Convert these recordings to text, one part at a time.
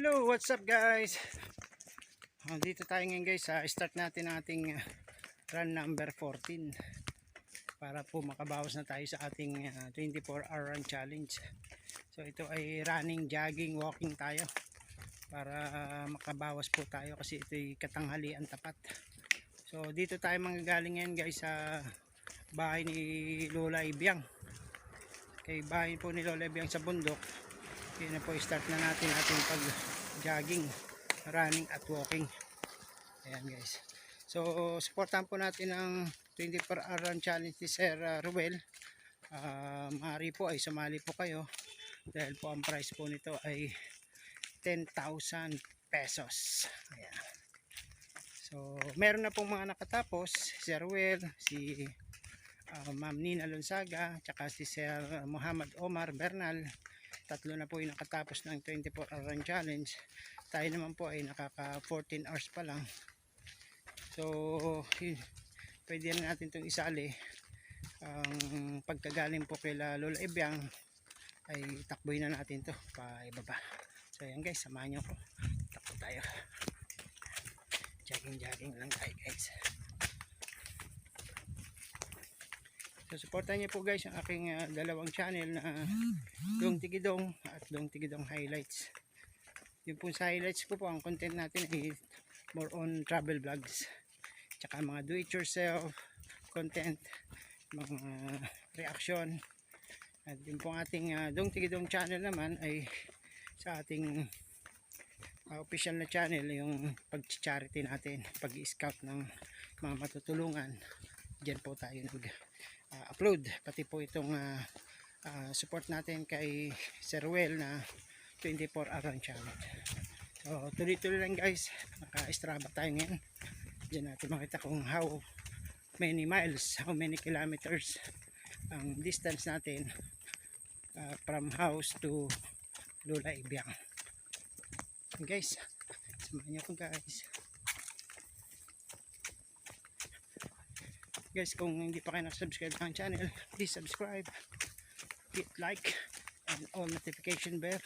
Hello, what's up guys? Dito tayo ngayon guys, start natin ating run number 14 para po makabawas na tayo sa ating 24-hour run challenge. So ito ay running, jogging, walking tayo para makabawas po tayo kasi ito ay katanghalian tapat. So dito tayo manggagaling ngayon guys sa bahay ni Lola Ibiang. Kay bahay po ni Lola Ibiang sa bundok. Yun na po, start na natin ating pag jogging, running at walking. Ayan guys, so supportan po natin ang 24-hour run challenge ni Sir Ruel. Maaari po ay sumali po kayo dahil po ang price po nito ay 10,000 pesos. Ayan. So meron na pong mga nakatapos, si Sir Ruel, si Ma'am Nina Lonsaga, tsaka si Sir Muhammad Omar Bernal. Tatlo na po yung nakatapos ng 24-hour run challenge. Tayo naman po ay nakaka 14 hours pa lang. So pwede na natin itong isali. Ang pagkagaling po kay Lola Ibiang ay takboy na natin to pa ibaba. So ayan guys, samahan nyo ko, takbo tayo, jogging lang tayo guys. So supportan niyo po guys ang aking dalawang channel na Dong Tigidong at Dong Tigidong Highlights. Yung po sa highlights ko po, ang content natin ay more on travel vlogs, tsaka mga do it yourself content, mga reaction. At yung po ating Dong Tigidong channel naman ay sa ating official na channel, yung pag-charity natin, pag-scout ng mga matutulungan. Diyan po tayo nag-upload. Pati po itong support natin kay Sir Ruel na 24-hour run challenge. So tuloy-tuloy lang guys, naka-Strava tayo ngayon. Diyan natin makita kung how many miles, how many kilometers ang distance natin from house to Lola Ibiang. Guys, samahan niyo ko guys. Guys, kung hindi pa kayo nakasubscribe sa channel, please subscribe, hit like and all notification bell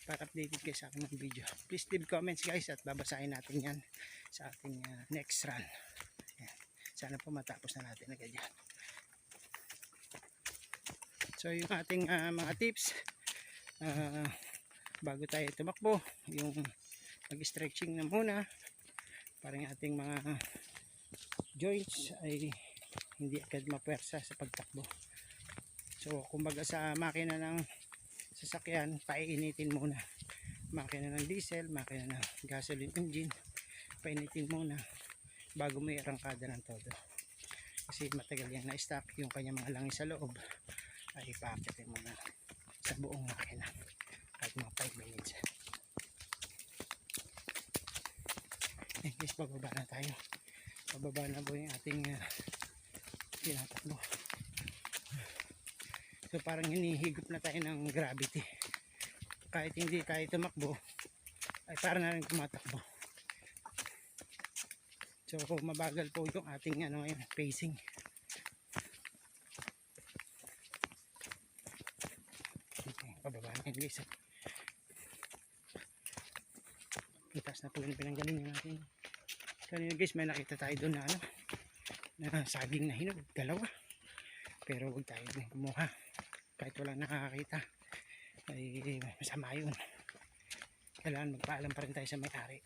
para updated kayo sa aking video. Please leave comments guys at babasahin natin yan sa ating next run. Ayan. Sana po matapos na natin agad yan. So yung ating mga tips bago tayo tumakbo, yung mag-stretching na muna para yung ating mga joints ay hindi agad mapuwersa sa pagtakbo. So kumbaga sa makina ng sasakyan, paiinitin muna. Makina ng diesel, makina ng gasoline engine, painitin muna bago mo i-arangkada ng todo. Kasi matagal yan na-stack yung kanya mga langis sa loob, ay ipaakitin muna sa buong makina kahit mga 5 minutes. Eh guys, bababa na tayo. Bababa na po yung ating tinatakbo. So parang hinihigop na tayo ng gravity. Kahit hindi tayo tumakbo, ay parang na rin tumatakbo. So mabagal po yung ating pacing. Okay, pababa na yun guys. Itas na po yung pinanggalingan natin. Kanina guys, may nakita tayo doon na na saging na hinog, dalawa. Pero huwag tayo kumuha kahit walang nakakakita, ay masama yun. Kailangan magpaalam pa rin tayo sa may-ari.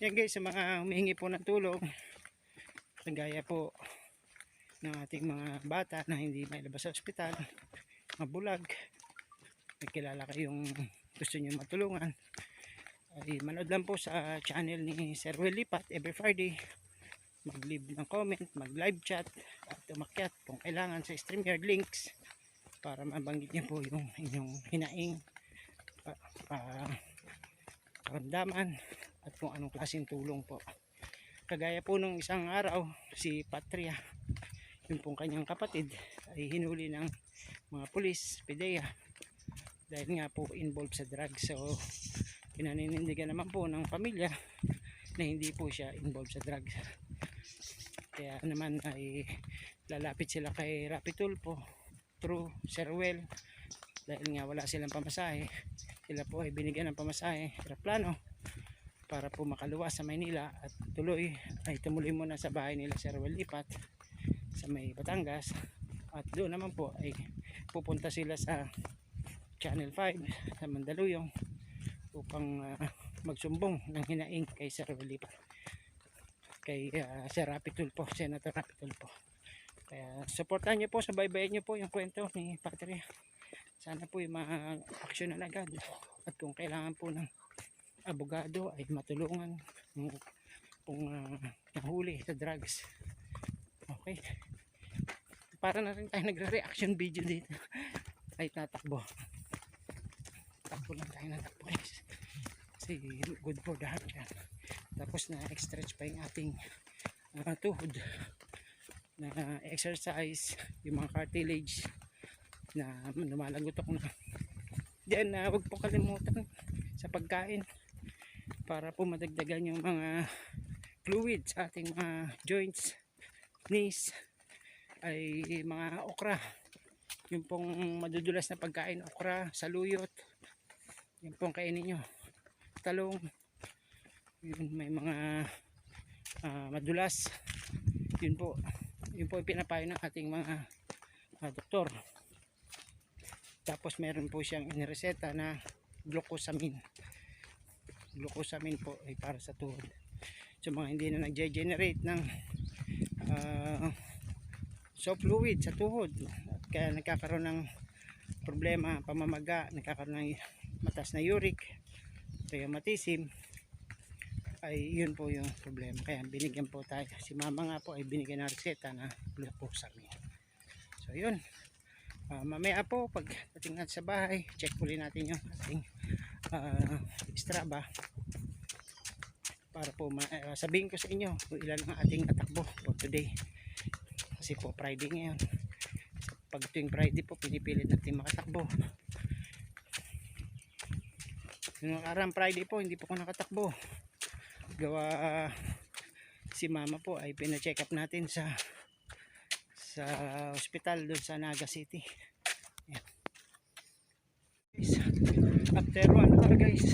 Yan guys, sa mga humihingi po ng tulong, kagaya po ng ating mga bata na hindi mailabas sa ospital, mga bulag, may kilala kayong gusto nyo matulungan, ay manood lang po sa channel ni Sir Will Lipat every Friday. Mag-leave ng comment, mag-live chat at umakyat kung kailangan sa StreamYard links para mabanggit niyo po yung inyong hinaing, karamdaman at kung anong klaseng tulong po. Kagaya po nung isang araw, si Patria, yung pong kanyang kapatid, ay hinuli ng mga pulis, PDEA, dahil nga po involved sa drugs. So pinaninindigan naman po ng pamilya na hindi po siya involved sa drugs. Kaya naman ay lalapit sila kay Rapi Tulfo through Sir Ruel dahil nga wala silang pamasahe. Sila po ay binigyan ng pamasahe eroplano para po makaluwas sa Maynila at tumuloy muna sa bahay nila Sir Will Lipat sa may Batangas, at doon naman po ay pupunta sila sa Channel 5 sa Mandaluyong upang magsumbong ng hinaing kay Sir Will Lipat, kay Sir Rapi Tulfo, Senator Rapi Tulfo. Kaya supportan nyo po, sabaybayan nyo po yung kwento ni Patria. Sana po yung ma-action na agad, at kung kailangan po ng abogado ay matulungan kung nahuli sa drugs. Okay, para na rin tayo nagre-reaction video dito. Ay tatakbo lang tayo ng takbo guys, kasi good for the heart yan. Tapos na stretch pa yung ating tuhod, na exercise yung mga cartilage na lumalagotok na. Diyan huwag po kalimutan sa pagkain para po madagdagan yung mga fluid sa ating mga joints, knees, ay mga okra, yung pong madudulas na pagkain, okra, saluyot, yung pong kainin nyo, talong, yun, may mga madulas, yun po pinapayo ng ating mga doktor. Tapos meron po siyang inireseta na glucosamine po ay para sa tuhod. So mga hindi na nagge-generate ng soft fluid sa tuhod, at kaya nagkakaroon ng problema, pamamaga, nagkakaroon ng mataas na uric, rheumatism, ay yun po yung problema. Kaya binigyan po tayo, si mama nga po ay binigyan ng reseta na glucosamine. So yun, mamaya po pagdating natin sa bahay, check ulit natin yung ating Strava para po sabihin ko sa inyo kung ilan ang ating natakbo for today, kasi po Friday ngayon. Pag tuwing Friday po pinipilit natin makatakbo. Yung nakarang Friday po hindi po ako nakatakbo, gawa si mama po ay pina-check up natin sa hospital doon sa Naga City. Yan. After 1 hour guys,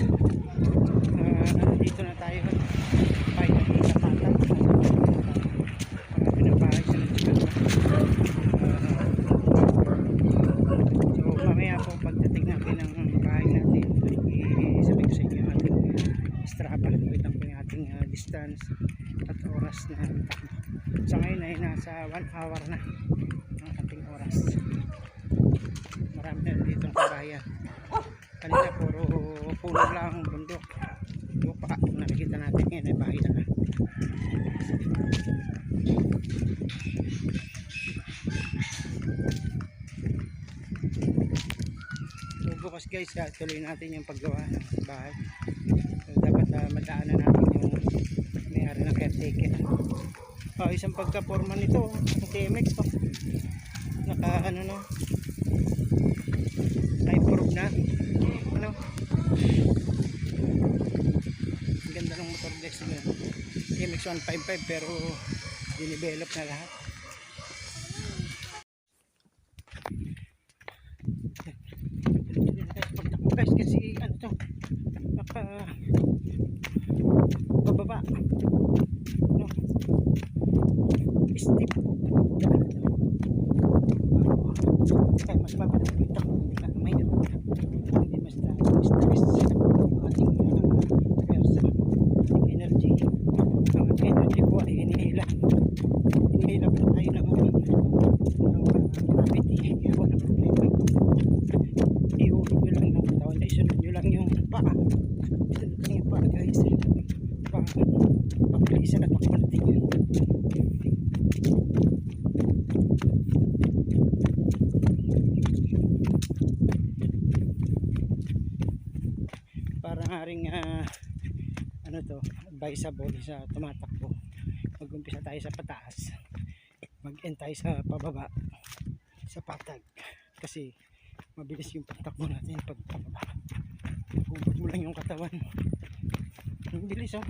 dito na tayo finally sa Patag. Pinabahay sa Naga. So mamaya po pagdating natin ng bahay natin, isabi ko sa inyo ating Strava, wait lang po yung ating distance at oras na takbo. Sa ngayon ay nasa 1 hour na ang ating oras. Marami na dito ang kabayan. Kanina puro puno lang ang bundok, lupa. Nakikita natin ngayon ay bahay na. So bukas guys, tuloy natin yung paggawa ng bahay. So dapat madaanan natin yung may-ari ng caretaker. Isang pagka-forma nito, ang TMX pa. Naka ano no, type-proof na ano, ang ganda ng motor desk nila, TMX 155, pero dinevelop na lahat. Pagtakbo guys, kasi ano to, naka bababa no, steep po kaya mas mabilis po yung takbo, hindi ka mahirap, hindi mas stress ating pwersa, ating energy. Ang ating energy po ay hinihila po tayo ng gravity, kaya walang problema. Ihulog nyo lang yung katawan, isunod nyo lang yung paa, isunod lang yung paa guys, pabilisan at takbo natin yun. Parang aring ano to, advisable sa tumatakbo, mag-umpisa tayo sa pataas, mag-end tayo sa pababa, sa patag, kasi mabilis yung pagtakbo natin pag pababa. Hubog mo lang yung katawan, ang bilis oh.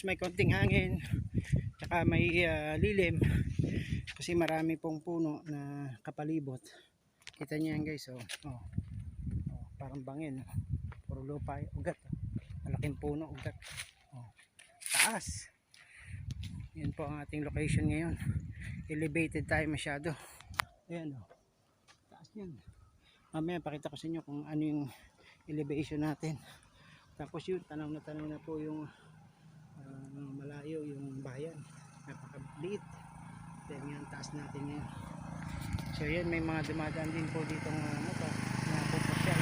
may konting hangin, tsaka may lilim kasi marami pong puno na kapalibot. Kita niyo yan guys, oh. Parang bangin, oh. Puro lupa, ugat, oh. Malaking puno, ugat, oh. Taas. Yan po ang ating location ngayon. Elevated tayo masyado. Ayan, oh. Taas yan. Mamaya pakita ko sa inyo kung ano yung elevation natin. Tapos yun, tanaw na po yung malayo yung bayan. Napakaliit. Then yan, taas natin ngayon. So yan, may mga dumadaan din po dito motor na pupasyal.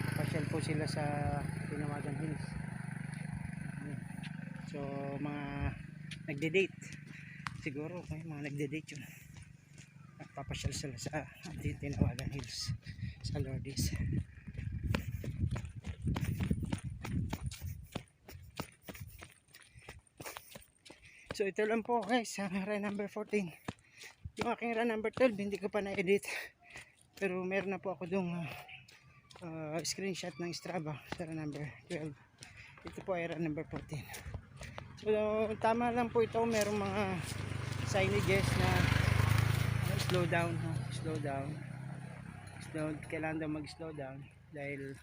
Pupasyal po sila sa Tinawagan Hills. So mga nagde-date. Siguro mga nagde-date yun. Papasyal sila sa Tinawagan Hills sa Lourdes. So ito lang po guys, run number 14. Yung aking run number 12 hindi ko pa na-edit, pero meron na po ako dung screenshot ng Strava sa run number 12. Ito po ay run number 14. So tama lang po ito, merong mga signages na slow down, kailangan daw mag slow down dahil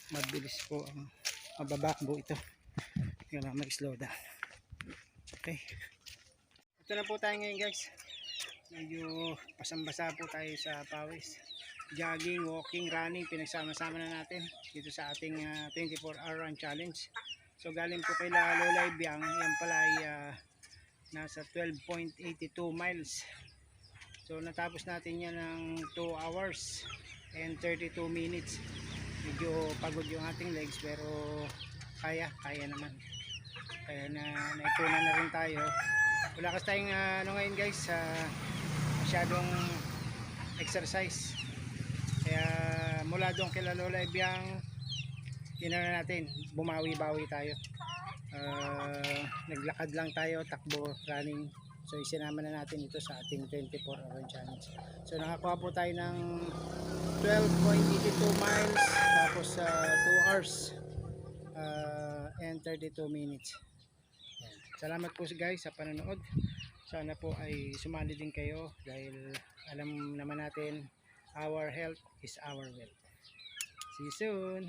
mabilis po ang mababakbo ito, kailangan mag slow down. Okay, ito na po tayo ngayon guys. Medyo pasambasa po tayo sa pawis. Jogging, walking, running, pinagsama-sama na natin dito sa ating 24-hour run challenge. So galing po kay Lola Ibiang, yan pala ay nasa 12.82 miles. So natapos natin yan ng 2 hours and 32 minutes. Medyo pagod yung ating legs pero kaya naman. Kaya naipunan na rin tayo. Wala kasi tayong ngayon guys, masyadong exercise. Kaya mula doon kay Lola Ibiang, tinanong natin, bumawi-bawi tayo. Naglakad lang tayo, takbo, running. So isinama na natin ito sa ating 24-hour challenge. So nakakuha po tayo ng 12.82 miles, tapos 2 hours and 32 minutes. Salamat po guys sa panonood. Sana po ay sumali din kayo dahil alam naman natin, our health is our wealth. See you soon.